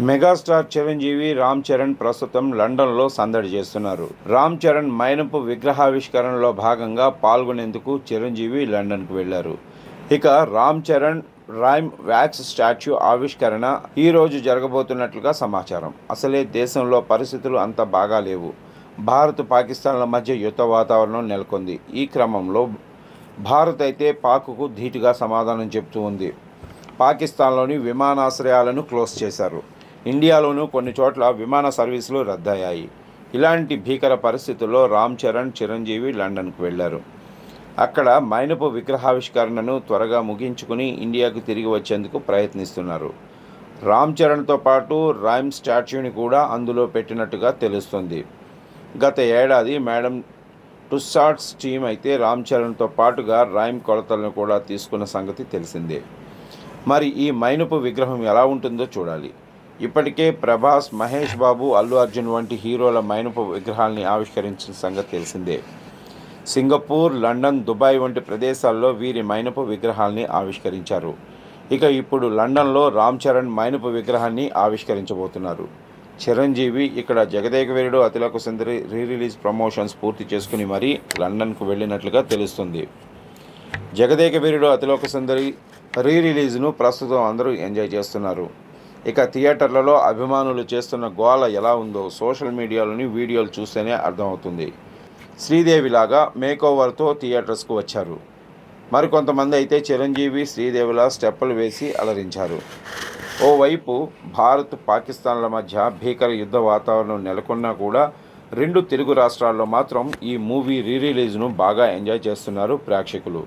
Megastar Chiranjeevi Ram Charan ప్రస్తుతం లండన్లో సందడి చేస్తున్నారు. రామ్ చరణ్ మైనపు విగ్రహావిష్కరణలో భాగంగా పాల్గొనేందుకు చిరంజీవి లండన్కు వెళ్లారు. ఇక Ram Charan rhyme wax statue ఆవిష్కరణ ఈ రోజు జరగబోతున్నట్లుగా సమాచారం. అసలే దేశంలో పరిస్థితులు అంత బాగా లేవు. భారత్ పాకిస్తాన్ల మధ్య యుద్ధ వాతావరణం నెలకొంది. ఈ క్రమంలో భారత్ అయితే పాక్కు ధీటుగా సమాధానం చెబుతూ ఉంది. పాకిస్తాన్లోని విమానాశ్రయాలను క్లోజ్ చేశారు. ఇండియాలోనూ కొన్ని చోట్ల విమాన సర్వీసులు రద్దయ్యాయి. ఇలాంటి భీకర పరిస్థితుల్లో రామ్ చరణ్, చిరంజీవి లండన్కు వెళ్లారు. అక్కడ మైనపు విగ్రహావిష్కరణను త్వరగా ముగించుకుని ఇండియాకు తిరిగి వచ్చేందుకు ప్రయత్నిస్తున్నారు. రామ్ చరణ్తో పాటు రైమ్ స్టాచ్యూని కూడా అందులో పెట్టినట్టుగా తెలుస్తుంది. గత ఏడాది మేడం టుస్సాడ్స్ టీం అయితే రామ్ చరణ్తో పాటుగా రైమ్ కొలతలను కూడా తీసుకున్న సంగతి తెలిసిందే. మరి ఈ మైనపు విగ్రహం ఎలా ఉంటుందో చూడాలి. ఇప్పటికే ప్రభాస్, మహేష్ బాబు, అల్లు అర్జున్ వంటి హీరోల మైనపు విగ్రహాల్ని ఆవిష్కరించిన సంగతి తెలిసిందే. సింగపూర్, లండన్, దుబాయ్ వంటి ప్రదేశాల్లో వీరి మైనపు విగ్రహాల్ని ఆవిష్కరించారు. ఇక ఇప్పుడు లండన్లో రామ్ చరణ్ మైనపు విగ్రహాన్ని ఆవిష్కరించబోతున్నారు. చిరంజీవి ఇక్కడ జగదేక వీరుడు అతిలోక సుందరి రిలీజ్ ప్రమోషన్స్ పూర్తి చేసుకుని మరీ లండన్కు వెళ్ళినట్లుగా తెలుస్తుంది. జగదేక వీరుడు అతిలోక సుందరి రిలీజ్ను ప్రస్తుతం అందరూ ఎంజాయ్ చేస్తున్నారు. ఇక థియేటర్లలో అభిమానులు చేస్తున్న గోల ఎలా ఉందో సోషల్ మీడియాలోని వీడియోలు చూస్తేనే అర్థమవుతుంది. శ్రీదేవిలాగా మేకోవర్తో థియేటర్స్కు వచ్చారు. మరికొంతమంది అయితే చిరంజీవి, శ్రీదేవిలా స్టెప్పులు వేసి అలరించారు. ఓవైపు భారత్, పాకిస్తాన్ల మధ్య భీకర యుద్ధ వాతావరణం నెలకొన్నా కూడా రెండు తెలుగు రాష్ట్రాల్లో మాత్రం ఈ మూవీ రిలీజ్ను బాగా ఎంజాయ్ చేస్తున్నారు ప్రేక్షకులు.